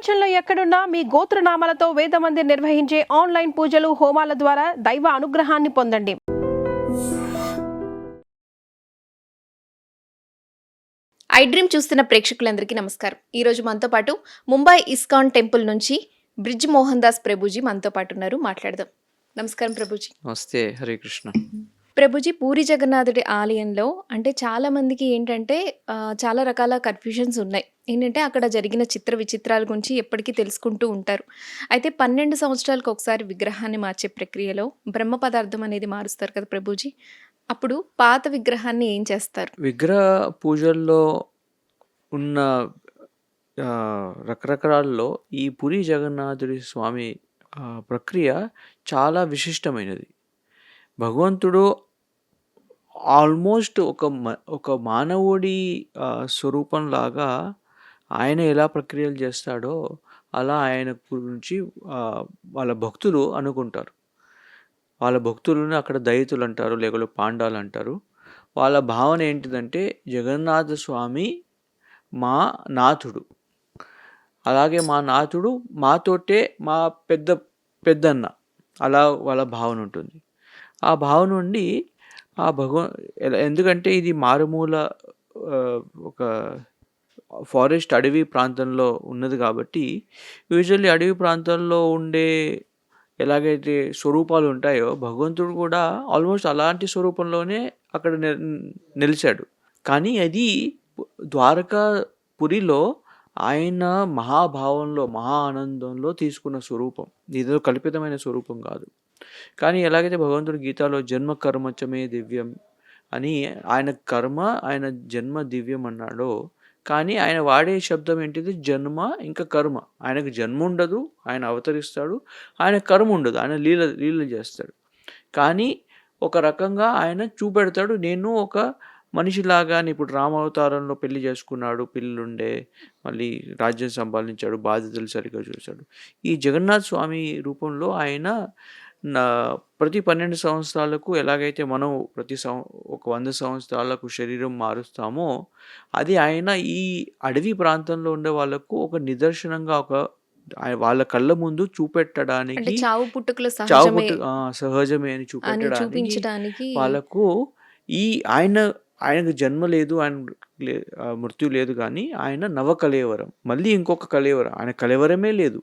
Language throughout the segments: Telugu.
ప్రపంచంలో ఎక్కడున్నా మీ గోత్రనామాలతో వేదమందిర్ నిర్వహించే ఆన్లైన్ పూజలు హోమాల ద్వారా దైవ అనుగ్రహాన్ని పొందండి. ఐ డ్రీమ్ చూస్తున్న ప్రేక్షకులందరికీ నమస్కారం. ఈరోజు మనతో పాటు ముంబై ఇస్కాన్ టెంపుల్ నుంచి బ్రిడ్జ్ మోహన్ దాస్ ప్రభుజీ మనతో పాటు ఉన్నారు. మాట్లాడదాం. నమస్కారం ప్రభుజీ. నమస్తే. హరే కృష్ణ. ప్రభుజీ, పూరి జగన్నాథుడి ఆలయంలో అంటే చాలా మందికి ఏంటంటే చాలా రకాల కన్ఫ్యూజన్స్ ఉన్నాయి. ఏంటంటే అక్కడ జరిగిన చిత్ర విచిత్రాల గురించి ఎప్పటికీ తెలుసుకుంటూ ఉంటారు. అయితే 12 సంవత్సరాలకు ఒకసారి విగ్రహాన్ని మార్చే ప్రక్రియలో బ్రహ్మ పదార్థం అనేది మారుస్తారు కదా ప్రభుజీ. అప్పుడు పాత విగ్రహాన్ని ఏం చేస్తారు? విగ్రహ పూజల్లో ఉన్న రకరకాలలో ఈ పురి జగన్నాథుడి స్వామి ప్రక్రియ చాలా విశిష్టమైనది. భగవంతుడు ఆల్మోస్ట్ ఒక మానవుడి స్వరూపంలాగా ఆయన ఎలా ప్రక్రియలు చేస్తాడో అలా ఆయన గురించి వాళ్ళ భక్తులు అనుకుంటారు. వాళ్ళ భక్తులను అక్కడ దయితులు అంటారు, లేకపోతే పాండాలు అంటారు. వాళ్ళ భావన ఏంటిదంటే జగన్నాథ స్వామి మా నాథుడు, అలాగే మా నాథుడు మాతోటే మా పెద్దన్న, అలా వాళ్ళ భావన ఉంటుంది. ఆ భావన నుండి ఎందుకంటే ఇది మారుమూల ఒక ఫారెస్ట్ అడవి ప్రాంతంలో ఉన్నది కాబట్టి యూజువల్లీ అడవి ప్రాంతంలో ఉండే ఎలాగైతే స్వరూపాలు ఉంటాయో భగవంతుడు కూడా ఆల్మోస్ట్ అలాంటి స్వరూపంలోనే అక్కడ నిలిచాడు. కానీ అది ద్వారకాపురిలో ఆయన మహాభావంలో మహా ఆనందంలో తీసుకున్న స్వరూపం, ఇదో కల్పితమైన స్వరూపం కాదు. కానీ ఎలాగైతే భగవంతుడు గీతాలో జన్మ కర్మచమే దివ్యం అని ఆయన జన్మ దివ్యం అన్నాడో, కానీ ఆయన వాడే శబ్దం ఏంటిది? జన్మ ఇంకా కర్మ. ఆయనకు జన్మ ఉండదు, ఆయన అవతరిస్తాడు. ఆయన కర్మ ఉండదు, ఆయన లీల చేస్తాడు. కానీ ఒక రకంగా ఆయన చూపెడతాడు, నేను ఒక మనిషిలాగానే. ఇప్పుడు రామావతారంలో పెళ్లి చేసుకున్నాడు, పిల్లుండే, మళ్ళీ రాజ్యం సంపాదించాడు, బాధ్యతలు సరిగ్గా చూశాడు. ఈ జగన్నాథ స్వామి రూపంలో ఆయన ప్రతి 12 సంవత్సరాలకు ఎలాగైతే మనం ఒక 100 సంవత్సరాలకు శరీరం మారుస్తామో, అది ఆయన ఈ అడవి ప్రాంతంలో ఉండే వాళ్ళకు ఒక నిదర్శనంగా వాళ్ళ కళ్ళ ముందు చూపెట్టడానికి, చావు పుట్టుకల సహజమే అని చూపించడానికి వాళ్ళకు ఆయనకు జన్మ లేదు, మృత్యు లేదు, కానీ ఆయన నవకలేవరం, మళ్ళీ ఇంకొక కలేవరం. ఆయన కలేవరమే లేదు,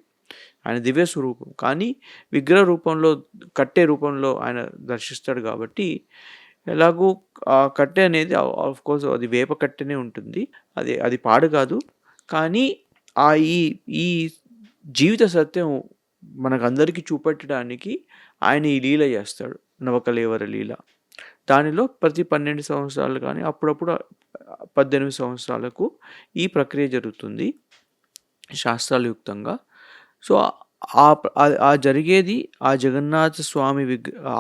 ఆయన దివ్య స్వరూపం. కానీ విగ్రహ రూపంలో, కట్టె రూపంలో ఆయన దర్శిస్తాడు. కాబట్టి ఎలాగూ ఆ కట్టె అనేది ఆఫ్కోర్స్ అది వేప కట్టెనే ఉంటుంది, అది పాడు కాదు. కానీ ఈ జీవిత సత్యం మనకందరికీ చూపెట్టడానికి ఆయన ఈ లీల చేస్తాడు, నవకలేవర లీల. దానిలో ప్రతి 12 సంవత్సరాలు కానీ అప్పుడప్పుడు 18 సంవత్సరాలకు ఈ ప్రక్రియ జరుగుతుంది శాస్త్రాల యుక్తంగా. సో ఆ జరిగేది ఆ జగన్నాథ స్వామి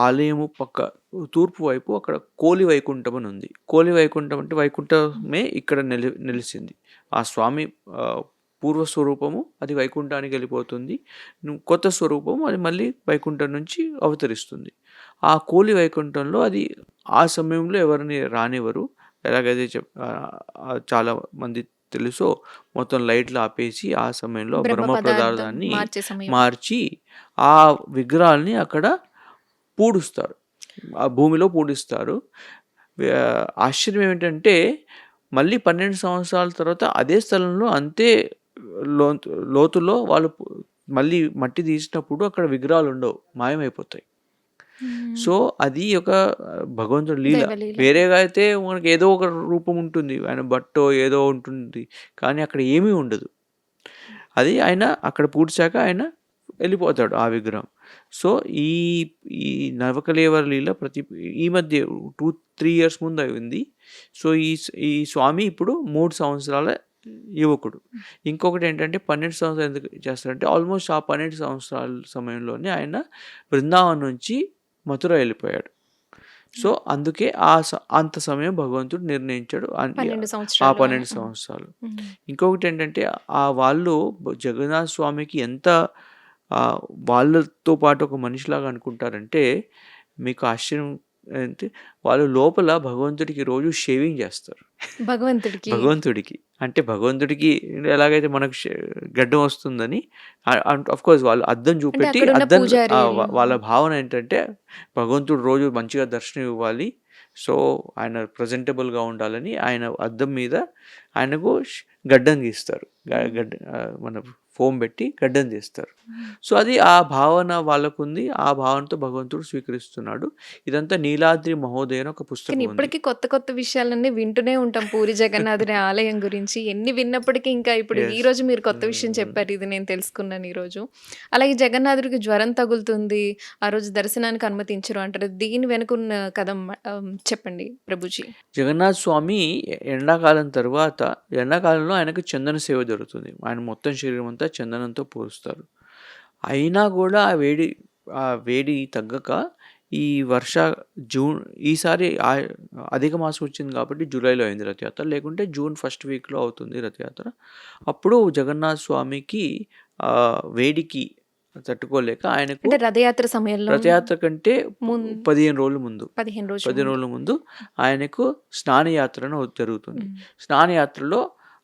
ఆలయము పక్క తూర్పు వైపు అక్కడ కోలి వైకుంఠం అని ఉంది. కోలి వైకుంఠం అంటే వైకుంఠమే ఇక్కడ నిలిచింది. ఆ స్వామి పూర్వస్వరూపము అది వైకుంఠానికి వెళ్ళిపోతుంది, కొత్త స్వరూపము అది మళ్ళీ వైకుంఠం నుంచి అవతరిస్తుంది. ఆ కోలి వైకుంఠంలో అది ఆ సమయంలో ఎవరిని రానివ్వరు. ఎలాగైతే చాలా మంది తెలుసో మొత్తం లైట్లు ఆపేసి ఆ సమయంలో బ్రహ్మ పదార్థాన్ని మార్చి ఆ విగ్రహాల్ని అక్కడ పూడుస్తారు, ఆ భూమిలో పూడిస్తారు. ఆశ్చర్యం ఏమిటంటే మళ్ళీ 12 సంవత్సరాల తర్వాత అదే స్థలంలో అంతే లోతులో వాళ్ళు మళ్ళీ మట్టి తీసినప్పుడు అక్కడ విగ్రహాలు ఉండవు, మాయమైపోతాయి. సో అది ఒక భగవంతుడి లీల. వేరేగా అయితే మనకి ఏదో ఒక రూపం ఉంటుంది, ఆయన బట్టో ఏదో ఉంటుంది, కానీ అక్కడ ఏమీ ఉండదు. అది ఆయన అక్కడ పూడ్చాక ఆయన వెళ్ళిపోతాడు ఆ విగ్రహం. సో ఈ నవకలేవర లీల ఈ మధ్య 2-3 years ముందు అయింది. సో ఈ స్వామి ఇప్పుడు 3 సంవత్సరాల యువకుడు. ఇంకొకటి ఏంటంటే 12 సంవత్సరాలు ఎందుకు చేస్తారంటే ఆల్మోస్ట్ ఆ 12 సంవత్సరాల సమయంలోనే ఆయన బృందావనం నుంచి మథుర వెళ్ళిపోయాడు. సో అందుకే అంత సమయం భగవంతుడు నిర్ణయించాడు, ఆ 12 సంవత్సరాలు. ఇంకొకటి ఏంటంటే వాళ్ళు జగన్నాథ స్వామికి ఎంత వాళ్ళతో పాటు ఒక మనిషిలాగా అనుకుంటారంటే మీకు ఆశ్చర్యం అంటే వాళ్ళు లోపల భగవంతుడికి రోజు షేవింగ్ చేస్తారు. భగవంతుడికి. భగవంతుడికి. అంటే భగవంతుడికి ఎలాగైతే మనకు గడ్డం వస్తుందని ఆఫ్‌కోర్స్ వాళ్ళు అద్దం అంటే చూపెట్టి అక్కడున్న పూజారి వాళ్ళ భావన ఏంటంటే భగవంతుడు రోజు మంచిగా దర్శనం ఇవ్వాలి. సో, ఆయన ప్రెజెంటబుల్‌గా ఉండాలని ఆయన అద్దం మీద ఆయనకు గడ్డం గీస్తారు. మన ఫోమ్ పెట్టి గడ్డం తీస్తారు. సో, అది ఆ భావన వాళ్ళకుంది. ఆ భావనతో భగవంతుడు స్వీకరిస్తున్నాడు. ఇదంతా నీలాద్రి మహోదయ అని ఒక కానీ పుస్తకం ఉంది. ఇప్పటికి కొత్త కొత్త విషయాలన్నీ వింటూనే ఉంటాం పూరి జగన్నాథుని ఆలయం గురించి. ఎన్ని విన్నప్పటికీ ఇంకా ఇప్పుడు యెస్. ఈరోజు మీరు కొత్త విషయం చెప్పారు. ఇది నేను తెలుసుకున్నాను ఈరోజు. అలాగే జగన్నాథుడికి జ్వరం తగులుతుంది. ఆ రోజు దర్శనానికి అనుమతించరు అంటారు. దీని వెనుకున్న కథ చెప్పండి ప్రభుజీ. జగన్నాథ్ స్వామి ఎండాకాలం తర్వాత ఎండాకాలంలో ఆయనకు చందన సేవ జరుగుతుంది. ఆయన మొత్తం శరీరం అంతా చందనంతో పూస్తారు. అయినా కూడా ఆ వేడి తగ్గక ఈ జూన్ ఈసారి అధిక మాసం వచ్చింది కాబట్టి జూలైలో అయింది రథయాత్ర. లేకుంటే జూన్ ఫస్ట్ వీక్‌లో అవుతుంది రథయాత్ర. అప్పుడు జగన్నాథ్ స్వామికి వేడికి తట్టుకోలేక ఆయనకు అంటే రథయాత్ర సమయంలో రథయాత్ర కంటే ముం- 15 రోజుల ముందు 15 రోజులు 15 రోజుల ముందు ఆయనకు స్నానయాత్ర అని ఒకటి జరుగుతుంది. ఉమ్. స్నానయాత్రలో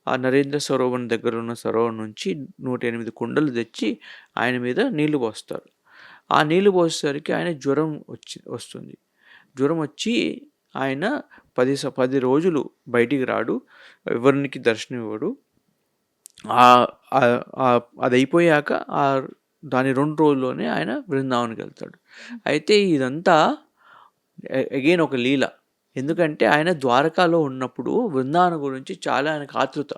ఆ నరేంద్ర సరోవరం దగ్గర ఉన్న సరోవరం నుంచి 108 కుండలు తెచ్చి ఆయన మీద నీళ్లు పోస్తారు. ఆ నీళ్లు పోసేసరికి ఆయన జ్వరం వస్తుంది. జ్వరం వచ్చి ఆయన 10 రోజులు బయటికి రాడు. ఎవరికి దర్శనం ఇవ్వడు. అది అయిపోయాక దాని 2 రోజుల్లోనే ఆయన బృందావన్‌కి వెళ్తాడు. అయితే ఇదంతా అగైన్ ఒక లీల. ఎందుకంటే ఆయన ద్వారకాలో ఉన్నప్పుడు బృందావనం గురించి చాలా ఆయనకు ఆతృత.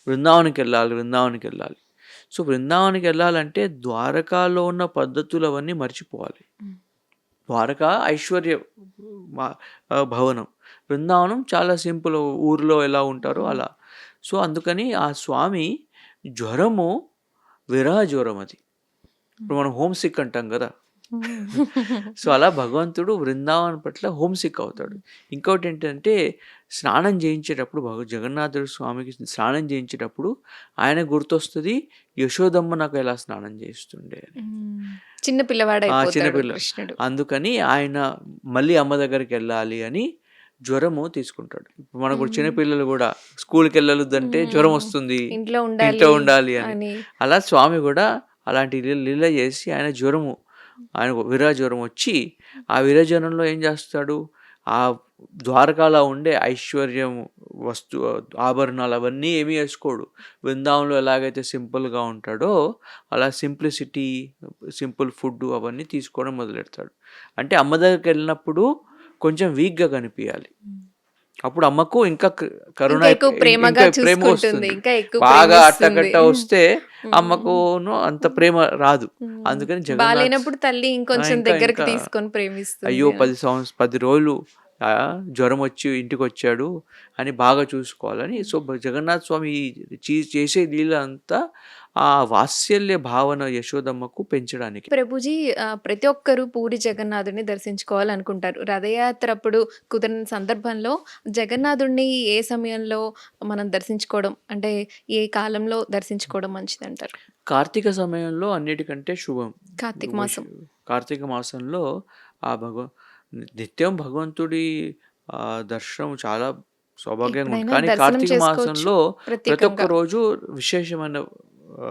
బృందావన్‌కి వెళ్ళాలి. సో, బృందావన్‌కి వెళ్ళాలంటే ద్వారకాలో ఉన్న పద్ధతులు అవన్నీ మర్చిపోవాలి. ద్వారకా ఐశ్వర్య భవనం. బృందావనం చాలా సింపుల్. ఊర్లో ఎలా ఉంటారో అలా. సో, అందుకని ఆ స్వామి జ్వరము విరహ జ్వరం అది. ఇప్పుడు మనం హోమ్ సిక్ అంటాం కదా! సో, అలా భగవంతుడు బృందావనం పట్ల హోమ్ సిక్ అవుతాడు. ఇంకోటి ఏంటంటే స్నానం చేయించేటప్పుడు జగన్నాథుడు స్వామికి స్నానం చేయించేటప్పుడు ఆయన గుర్తొస్తుంది యశోదమ్మ నాకు ఎలా స్నానం చేస్తుండే అని. చిన్న పిల్లవాడైపోతాడు చిన్నపిల్ల. కృష్ణుడు. అందుకని ఆయన మళ్ళీ అమ్మ దగ్గరికి వెళ్ళాలి అని జ్వరము తీసుకుంటాడు. ఇప్పుడు మనకు చిన్నపిల్లలు కూడా స్కూల్కి వెళ్ళొద్దంటే జ్వరం వస్తుంది, ఇంట్లో ఇంట్లో ఉండాలి అని. అని అలా స్వామి కూడా అలాంటి లీల చేసి ఆయన ఆయనకు విరహ జ్వరం వచ్చి ఆ విరహ జ్వరంలో ఏం చేస్తాడు, ఆ ద్వారకాలో ఉండే ఐశ్వర్యం ఆభరణాలు అవన్నీ ఏమీ వేసుకోడు. బృందావనంలో ఎలాగైతే సింపుల్గా ఉంటాడో అలా సింపుల్ ఫుడ్ అవన్నీ తీసుకోవడం మొదలెడతాడు. అంటే అమ్మ దగ్గరికి వెళ్ళినప్పుడు కొంచెం వీక్గా కనిపించాలి. అప్పుడు అమ్మకు ఇంకా కరుణ ఇంకా ఎక్కువ ప్రేమగా ఇంకా ప్రేమ చూసుకుంటుంది. వస్తుంది. ఇంకా ఎక్కువ బాగా ప్రేమిస్తుంది. అట్టగట్ట వస్తే అమ్మకును అంత ప్రేమ రాదు. అందుకని జగన్నాథ్ బాలేనప్పుడు తల్లి ఇంకొంచెం ఇంకా దగ్గరికి ఇంకా తీసుకొని ప్రేమిస్తుంది. అయ్యో 10 రోజులు జ్వరం వచ్చి ఇంటికి వచ్చాడు అని బాగా చూసుకోవాలని. సో, జగన్నాథ స్వామి చేసే లీల అంతా ఆ వాత్సల్య భావన యశోదమ్మకు పెంచడానికి. ప్రభుజీ ప్రతి ఒక్కరు పూరి జగన్నాథుడిని దర్శించుకోవాలనుకుంటారు. రథయాత్ర అప్పుడు కుదిరిన సందర్భంలో జగన్నాథుడిని ఏ సమయంలో మనం దర్శించుకోవడం అంటే ఏ కాలంలో దర్శించుకోవడం మంచిదంటారు? కార్తీక సమయంలో అన్నిటికంటే శుభం. కార్తీక మాసం. కార్తీక మాసంలో ఆ నిత్యం భగవంతుడి దర్శనం చాలా సౌభాగ్యంగా ఉంటుంది. ఎప్పుడైనా కానీ దర్శనం కార్తీక చేసుకోవచ్చు మాసంలో ప్రతి ఒక్క ప్రత్యేకంగా. రోజు విశేషమైన ఆ,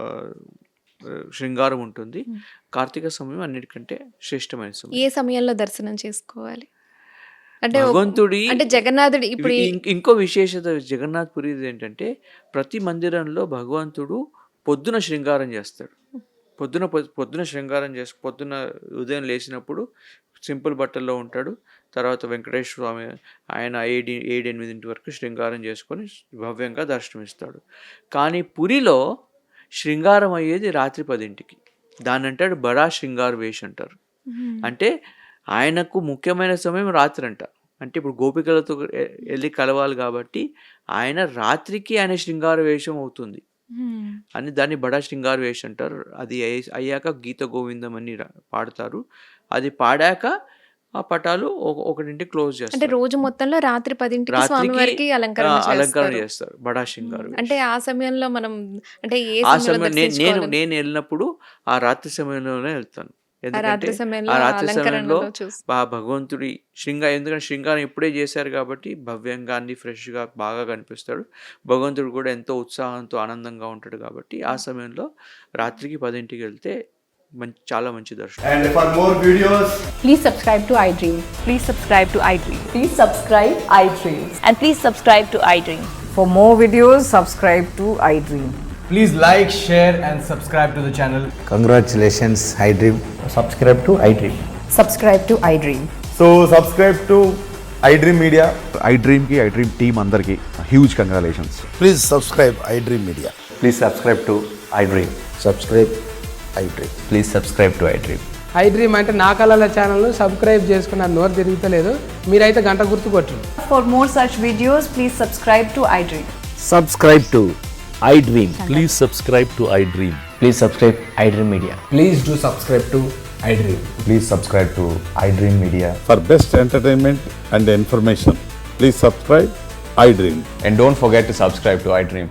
శృంగారం ఉంటుంది. ఉమ్. కార్తీక సమయం అన్నిటికంటే శ్రేష్టమైన సమయం. ఏ సమయంలో దర్శనం చేసుకోవాలి అంటే భగవంతుడి అంటే జగన్నాథుడి ఇప్పుడు ఇంకో విశేషత జగన్నాథ్ పురిది ఏంటంటే ప్రతి మందిరంలో భగవంతుడు పొద్దున శృంగారం చేస్తాడు. పొద్దున శృంగారం పొద్దున ఉదయం లేచినప్పుడు సింపుల్ బట్టల్లో ఉంటాడు. తర్వాత వెంకటేశ్వర స్వామి ఆయన 7-8 వరకు శృంగారం చేసుకొని భవ్యంగా దర్శనమిస్తాడు. కానీ పురిలో శృంగారం అయ్యేది రాత్రి 10కి. దాన్ని అంటాడు బడా శృంగార వేష్ అంటారు. అంటే ఆయనకు ముఖ్యమైన సమయం రాత్రి అంట. అంటే ఇప్పుడు గోపికలతో వెళ్ళి కలవాలి కాబట్టి ఆయన రాత్రికి ఆయన శృంగార వేషం అవుతుంది అని దాన్ని బడా శృంగార వేష్ అంటారు. అది అయ్యాక గీత గోవిందం అని పాడతారు. అది పాడాక ఆ పటాలు 1కి క్లోజ్ అంటే చేస్తారు. రోజు మొత్తంలో రాత్రి 10కి రాత్రికి స్వామివారికి అలంకరణ అలంకరణ చేస్తారు. చేస్తారు బడా శృంగార వేష్. అంటే ఆ సమయంలో మనం అంటే ఏ ఆ సమయంలో సమయం నేను దర్శించుకోవాలి? నేను వెళ్ళినప్పుడు ఆ రాత్రి సమయంలోనే వెళ్తాను. ఆ రాత్రి సమయంలో ఆ రాత్రి సమయంలో అలంకరణలో చూసి ఆ భగవంతుడి ఎందుకంటే శృంగారం ఇప్పుడే చేశారు కాబట్టి భవ్యంగా అన్ని ఫ్రెష్గా బాగా కనిపిస్తాడు. భగవంతుడు కూడా ఎంతో ఉత్సాహంతో ఆనందంగా ఉంటాడు కాబట్టి ఆ సమయంలో రాత్రికి 10ంటికి వెళ్తే చాలా మంచి దర్శనం. And for more videos, Please subscribe to iDream. Please subscribe to iDream. Please subscribe iDream. And please subscribe to iDream. For more videos, subscribe to iDream. please like, share and subscribe to the channel. Congratulations, iDream. Subscribe to iDream. Subscribe to iDream. So subscribe to iDream Media. iDream ki iDream team andarki huge congratulations. Please subscribe iDream Media. Please subscribe to iDream. Subscribe iDream. Please subscribe to iDream. iDream అంటే నా కళల ఛానల్ను సబ్స్క్రైబ్ చేసుకున్న నోరు తిరుగుతలేదు, మీరైతే గంట గుర్తు కొట్టండి. For more such videos, please subscribe to iDream. Subscribe to iDream. Please subscribe to iDream. Please subscribe iDream Media. Please do subscribe to iDream. Please subscribe to iDream Media. For best entertainment and information, please subscribe iDream. And don't forget to subscribe to iDream.